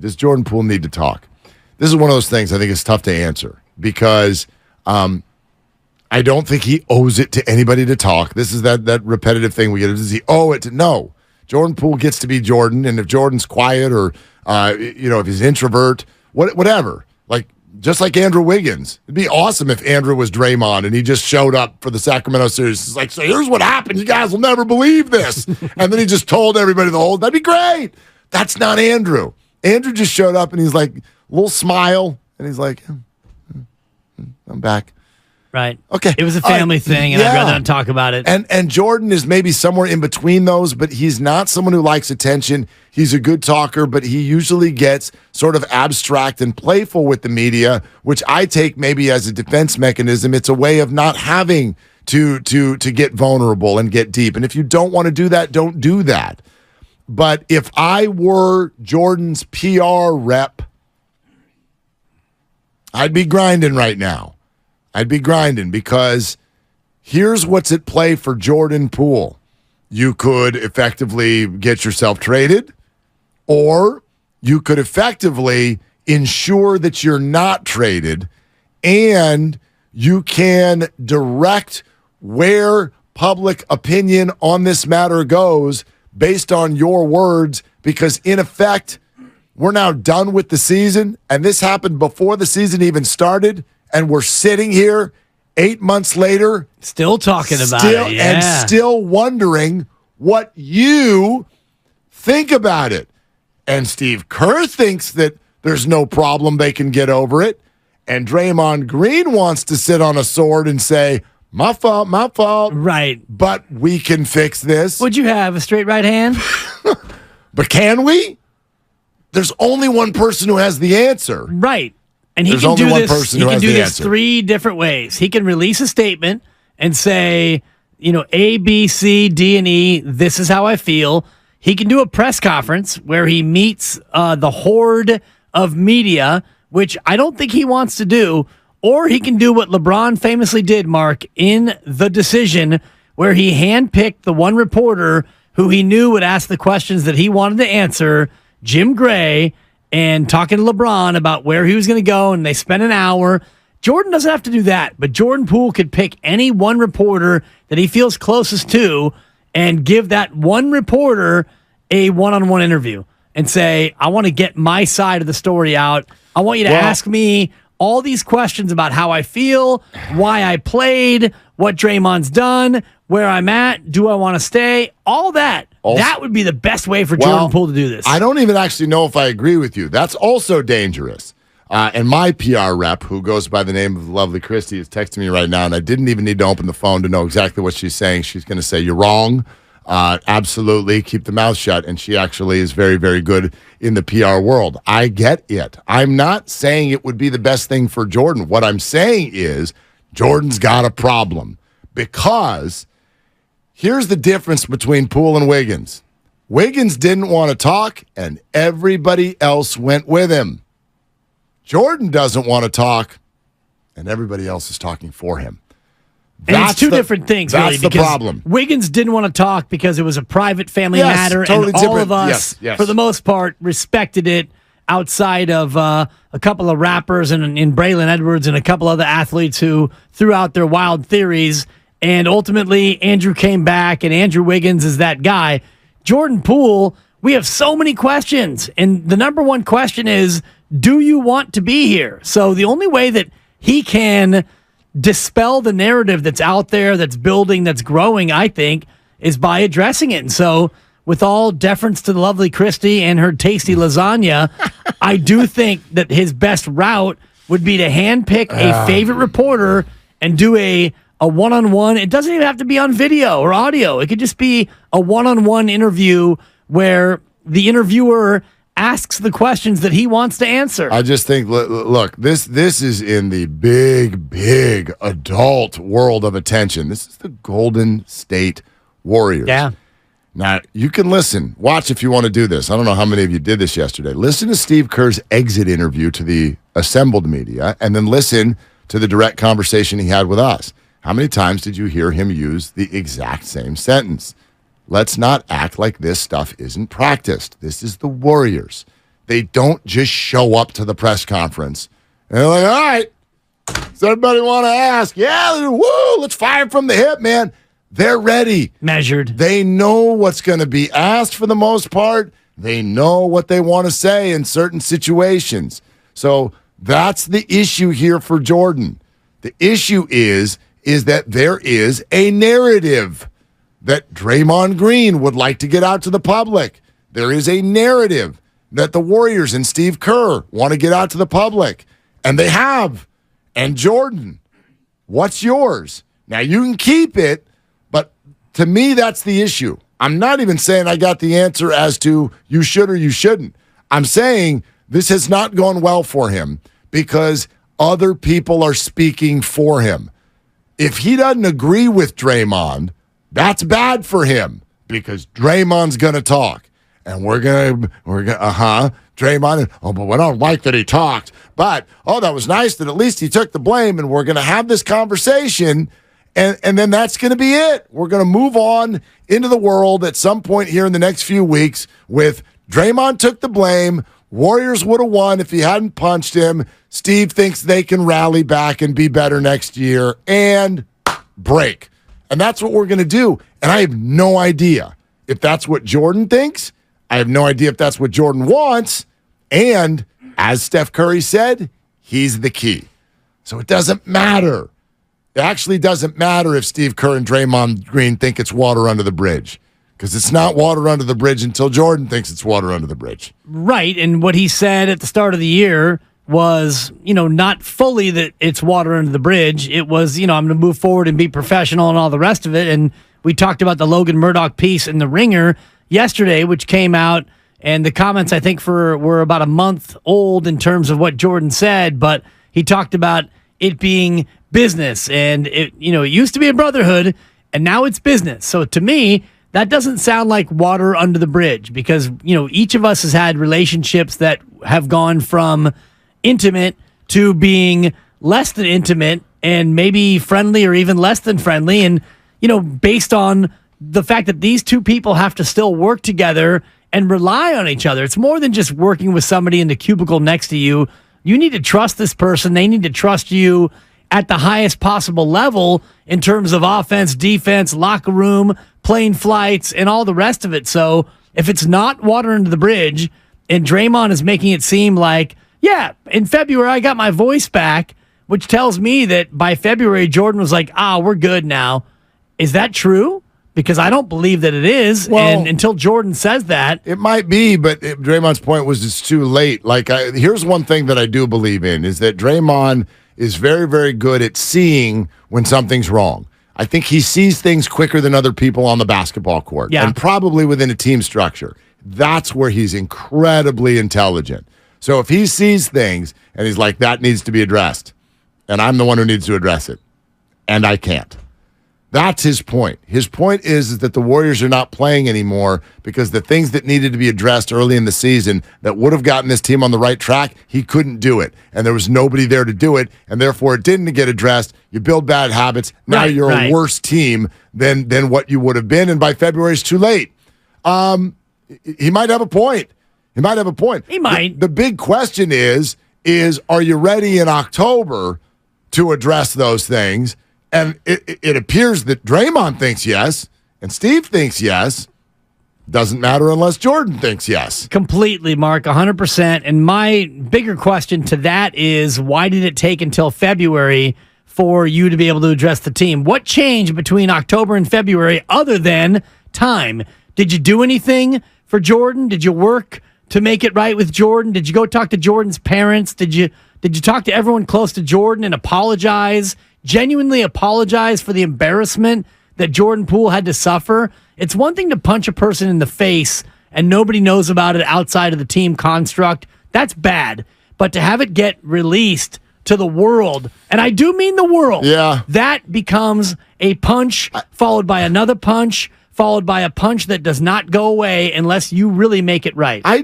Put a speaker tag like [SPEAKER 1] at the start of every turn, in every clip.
[SPEAKER 1] Does Jordan Poole need to talk? This is one of those things I think is tough to answer because I don't think he owes it to anybody to talk. This is that repetitive thing we get. Does he owe it to? No. Jordan Poole gets to be Jordan, and if Jordan's quiet or, if he's an introvert, whatever. Just like Andrew Wiggins. It'd be awesome if Andrew was Draymond and he just showed up for the Sacramento series. It's like, so here's what happened. You guys will never believe this. And then he just told everybody the whole, that'd be great. That's not Andrew. Andrew just showed up and he's like, a little smile. And he's like, I'm back.
[SPEAKER 2] Right.
[SPEAKER 1] Okay.
[SPEAKER 2] It was a family thing, and I'd rather not talk about it.
[SPEAKER 1] And Jordan is maybe somewhere in between those, but he's not someone who likes attention. He's a good talker, but he usually gets sort of abstract and playful with the media, which I take maybe as a defense mechanism. It's a way of not having to get vulnerable and get deep. And if you don't want to do that, don't do that. But if I were Jordan's PR rep, I'd be grinding right now. I'd be grinding because here's what's at play for Jordan Poole. You could effectively get yourself traded, or you could effectively ensure that you're not traded, and you can direct where public opinion on this matter goes based on your words, because in effect, we're now done with the season, and this happened before the season even started. And we're sitting here 8 months later.
[SPEAKER 2] Still talking about it, yeah.
[SPEAKER 1] And still wondering what you think about it. And Steve Kerr thinks that there's no problem, they can get over it. And Draymond Green wants to sit on a sword and say, my fault, my fault.
[SPEAKER 2] Right.
[SPEAKER 1] But we can fix this.
[SPEAKER 2] Would you have a straight right hand?
[SPEAKER 1] But can we? There's only one person who has the answer.
[SPEAKER 2] Right. And he
[SPEAKER 1] There's
[SPEAKER 2] can
[SPEAKER 1] only
[SPEAKER 2] do
[SPEAKER 1] one
[SPEAKER 2] this.
[SPEAKER 1] person
[SPEAKER 2] He
[SPEAKER 1] who
[SPEAKER 2] can
[SPEAKER 1] has
[SPEAKER 2] do
[SPEAKER 1] the
[SPEAKER 2] this
[SPEAKER 1] answer.
[SPEAKER 2] 3 different ways. He can release a statement and say, A, B, C, D, and E. This is how I feel. He can do a press conference where he meets the horde of media, which I don't think he wants to do. Or he can do what LeBron famously did, Mark, in The Decision, where he handpicked the one reporter who he knew would ask the questions that he wanted to answer, Jim Gray, and talking to LeBron about where he was going to go, and they spent an hour. Jordan doesn't have to do that, but Jordan Poole could pick any one reporter that he feels closest to and give that one reporter a one-on-one interview and say, I want to get my side of the story out. I want you to ask me all these questions about how I feel, why I played, what Draymond's done, where I'm at, do I want to stay, all that. Also, that would be the best way for Jordan Poole to do this.
[SPEAKER 1] I don't even actually know if I agree with you. That's also dangerous. And my PR rep, who goes by the name of the lovely Christy, is texting me right now, and I didn't even need to open the phone to know exactly what she's saying. She's going to say, you're wrong. Absolutely. Keep the mouth shut. And she actually is very, very good in the PR world. I get it. I'm not saying it would be the best thing for Jordan. What I'm saying is Jordan's got a problem, because here's the difference between Poole and Wiggins. Wiggins didn't want to talk, and everybody else went with him. Jordan doesn't want to talk, and everybody else is talking for him.
[SPEAKER 2] And it's two different things, really.
[SPEAKER 1] That's the problem.
[SPEAKER 2] Wiggins didn't want to talk because it was a private family matter,
[SPEAKER 1] totally
[SPEAKER 2] and all of us,
[SPEAKER 1] yes.
[SPEAKER 2] for the most part, respected it outside of a couple of rappers and in Braylon Edwards and a couple other athletes who threw out their wild theories. And ultimately, Andrew came back, and Andrew Wiggins is that guy. Jordan Poole, we have so many questions, and the number one question is, do you want to be here? So the only way that he can dispel the narrative that's out there, that's building, that's growing, I think, is by addressing it. And so with all deference to the lovely Christy and her tasty lasagna, I do think that his best route would be to handpick a favorite reporter and do a one-on-one. It doesn't even have to be on video or audio. It could just be a one-on-one interview where the interviewer asks the questions that he wants to answer.
[SPEAKER 1] I just think, look, this is in the big adult world of attention. This is the Golden State Warriors.
[SPEAKER 2] Yeah.
[SPEAKER 1] Now, you can watch if you want to do this. I don't know how many of you did this yesterday. Listen to Steve Kerr's exit interview to the assembled media, and then listen to the direct conversation he had with us. How many times did you hear him use the exact same sentence? Let's not act like this stuff isn't practiced. This is the Warriors. They don't just show up to the press conference. And they're like, all right, does everybody want to ask? Yeah, woo, let's fire from the hip, man. They're ready.
[SPEAKER 2] Measured.
[SPEAKER 1] They know what's going to be asked for the most part. They know what they want to say in certain situations. So that's the issue here for Jordan. The issue is that there is a narrative that Draymond Green would like to get out to the public. There is a narrative that the Warriors and Steve Kerr want to get out to the public. And they have. And Jordan, what's yours? Now, you can keep it, but to me, that's the issue. I'm not even saying I got the answer as to you should or you shouldn't. I'm saying this has not gone well for him because other people are speaking for him. If he doesn't agree with Draymond, that's bad for him because Draymond's going to talk. And we're going to, Draymond, but we don't like that he talked. But, that was nice that at least he took the blame, and we're going to have this conversation, and then that's going to be it. We're going to move on into the world at some point here in the next few weeks with Draymond took the blame. Warriors would have won if he hadn't punched him. Steve thinks they can rally back and be better next year, and break. And that's what we're going to do. And I have no idea if that's what Jordan thinks. I have no idea if that's what Jordan wants. And as Steph Curry said, he's the key. So it doesn't matter. It actually doesn't matter if Steve Kerr and Draymond Green think it's water under the bridge. Because it's not water under the bridge until Jordan thinks it's water under the bridge.
[SPEAKER 2] Right. And what he said at the start of the year was, not fully that it's water under the bridge. It was, I'm going to move forward and be professional and all the rest of it. And we talked about the Logan Murdoch piece in The Ringer yesterday, which came out, and the comments I think were about a month old in terms of what Jordan said, but he talked about it being business, and it used to be a brotherhood, and now it's business. So to me, that doesn't sound like water under the bridge because each of us has had relationships that have gone from intimate to being less than intimate and maybe friendly or even less than friendly, and based on the fact that these two people have to still work together and rely on each other. It's more than just working with somebody in the cubicle next to you. You need to trust this person. They need to trust you at the highest possible level in terms of offense, defense, locker room, plane flights, and all the rest of it. So if it's not water under the bridge and Draymond is making it seem like, yeah, in February I got my voice back, which tells me that by February Jordan was like, we're good now. Is that true? Because I don't believe that it is, and until Jordan says that.
[SPEAKER 1] It might be, but Draymond's point was it's too late. Here's one thing that I do believe in, is that Draymond is very, very good at seeing when something's wrong. I think he sees things quicker than other people on the basketball court, and probably within a team structure. That's where he's incredibly intelligent. So if he sees things, and he's like, that needs to be addressed, and I'm the one who needs to address it, and I can't. That's his point. His point is that the Warriors are not playing anymore because the things that needed to be addressed early in the season that would have gotten this team on the right track, he couldn't do it. And there was nobody there to do it, and therefore it didn't get addressed. You build bad habits. Now you're a worse team than what you would have been, and by February it's too late. He might have a point. He might. The big question is are you ready in October to address those things? And it appears that Draymond thinks yes, and Steve thinks yes. Doesn't matter unless Jordan thinks yes.
[SPEAKER 2] Completely, Mark, 100%. And my bigger question to that is, why did it take until February for you to be able to address the team? What changed between October and February other than time? Did you do anything for Jordan? Did you work to make it right with Jordan? Did you go talk to Jordan's parents? Did you talk to everyone close to Jordan and apologize? Genuinely apologize for the embarrassment that Jordan Poole had to suffer? It's one thing to punch a person in the face and nobody knows about it outside of the team construct. That's bad. But to have it get released to the world, and I do mean the world, that becomes a punch followed by another punch, followed by a punch that does not go away unless you really make it right.
[SPEAKER 1] I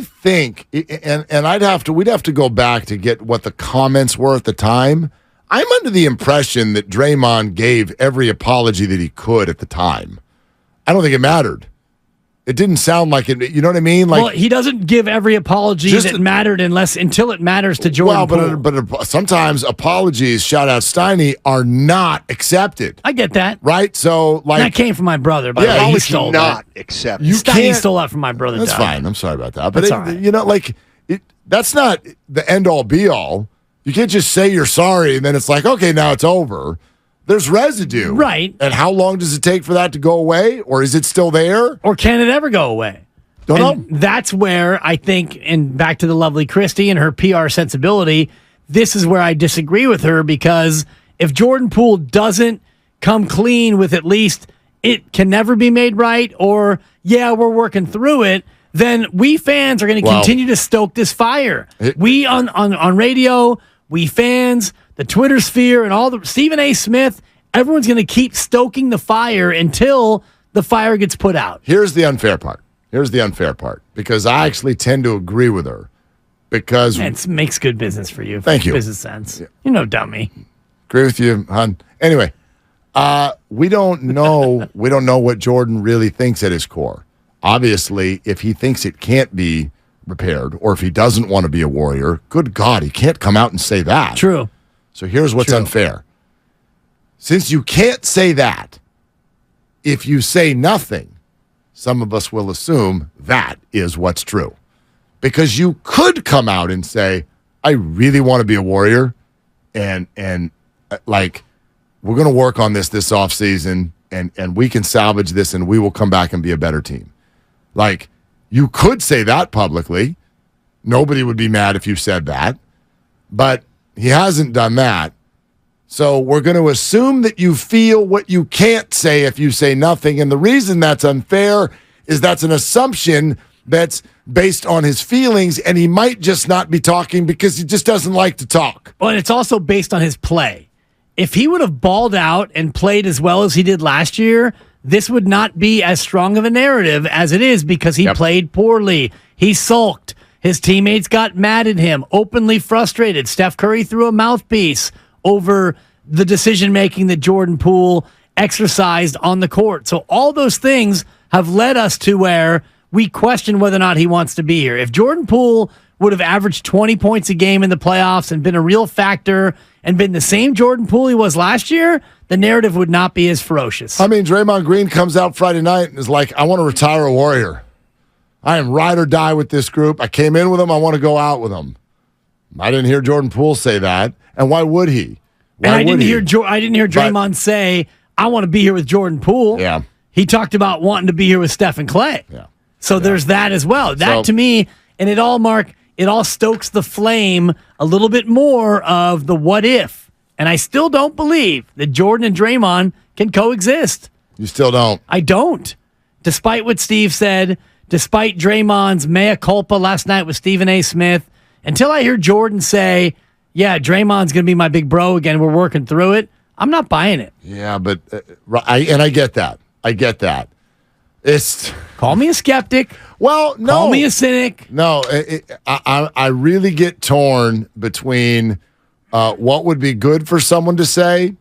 [SPEAKER 1] think, and we'd have to go back to get what the comments were at the time. I'm under the impression that Draymond gave every apology that he could at the time. I don't think it mattered. It didn't sound like it. You know what I mean? Like,
[SPEAKER 2] well, he doesn't give every apology that mattered until it matters to Jordan Poole.
[SPEAKER 1] But sometimes apologies, shout out Steiny, are not accepted.
[SPEAKER 2] I get that.
[SPEAKER 1] Right? So, like.
[SPEAKER 2] That came from my brother, but he stole
[SPEAKER 3] not
[SPEAKER 2] that.
[SPEAKER 3] accepted.
[SPEAKER 2] Steiny stole that from my brother.
[SPEAKER 1] That's fine. I'm sorry about that. But,
[SPEAKER 2] all right.
[SPEAKER 1] That's not the end-all, be-all. You can't just say you're sorry and then it's like, okay, now it's over. There's residue.
[SPEAKER 2] Right.
[SPEAKER 1] And how long does it take for that to go away? Or is it still there?
[SPEAKER 2] Or can it ever go away?
[SPEAKER 1] Don't know.
[SPEAKER 2] That's where I think, and back to the lovely Christy and her PR sensibility, this is where I disagree with her, because if Jordan Poole doesn't come clean with at least it can never be made right, or, yeah, we're working through it, then we fans are going to continue to stoke this fire. We on radio, we fans, the Twitter sphere, and all the Stephen A. Smith, everyone's going to keep stoking the fire until the fire gets put out.
[SPEAKER 1] Here's the unfair part. Because I actually tend to agree with her. Because
[SPEAKER 2] it makes good business for you.
[SPEAKER 1] Thank you.
[SPEAKER 2] Business sense. Yeah. You know, dummy.
[SPEAKER 1] Agree with you, hon. Anyway, we don't know. We don't know what Jordan really thinks at his core. Obviously, if he thinks it can't be repaired, or if he doesn't want to be a Warrior, good God, he can't come out and say that.
[SPEAKER 2] True.
[SPEAKER 1] So here's what's unfair. Since you can't say that, if you say nothing, some of us will assume that is what's true. Because you could come out and say, I really want to be a Warrior, and like, we're going to work on this offseason, and we can salvage this, and we will come back and be a better team. Like, you could say that publicly. Nobody would be mad if you said that. But he hasn't done that. So we're going to assume that you feel what you can't say if you say nothing. And the reason that's unfair is that's an assumption that's based on his feelings, and he might just not be talking because he just doesn't like to talk.
[SPEAKER 2] Well, and it's also based on his play. If he would have balled out and played as well as he did last year, this would not be as strong of a narrative as it is, because he played poorly. He sulked. His teammates got mad at him, openly frustrated. Steph Curry threw a mouthpiece over the decision-making that Jordan Poole exercised on the court. So all those things have led us to where we question whether or not he wants to be here. If Jordan Poole would have averaged 20 points a game in the playoffs and been a real factor and been the same Jordan Poole he was last year, the narrative would not be as ferocious.
[SPEAKER 1] I mean, Draymond Green comes out Friday night and is like, I want to retire a Warrior. I am ride or die with this group. I came in with them. I want to go out with them. I didn't hear Jordan Poole say that. And why would he?
[SPEAKER 2] I didn't hear Draymond say, I want to be here with Jordan Poole.
[SPEAKER 1] Yeah.
[SPEAKER 2] He talked about wanting to be here with Steph and Clay.
[SPEAKER 1] Yeah.
[SPEAKER 2] So there's that as well. That to me, and it all stokes the flame a little bit more of the what if. And I still don't believe that Jordan and Draymond can coexist.
[SPEAKER 1] You still don't?
[SPEAKER 2] I don't. Despite what Steve said, despite Draymond's mea culpa last night with Stephen A. Smith, until I hear Jordan say, yeah, Draymond's going to be my big bro again, we're working through it, I'm not buying it.
[SPEAKER 1] Yeah, but I get that. I get that.
[SPEAKER 2] Call me a skeptic.
[SPEAKER 1] Well, no.
[SPEAKER 2] Call me a cynic.
[SPEAKER 1] No, I really get torn between what would be good for someone to say.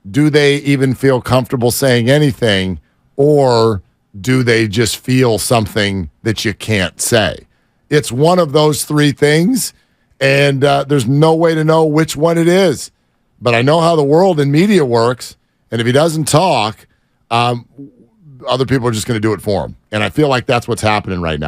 [SPEAKER 1] Do they even feel comfortable saying anything, or do they just feel something that you can't say? It's one of those three things, and there's no way to know which one it is. But I know how the world and media works, and if he doesn't talk, other people are just going to do it for him. And I feel like that's what's happening right now.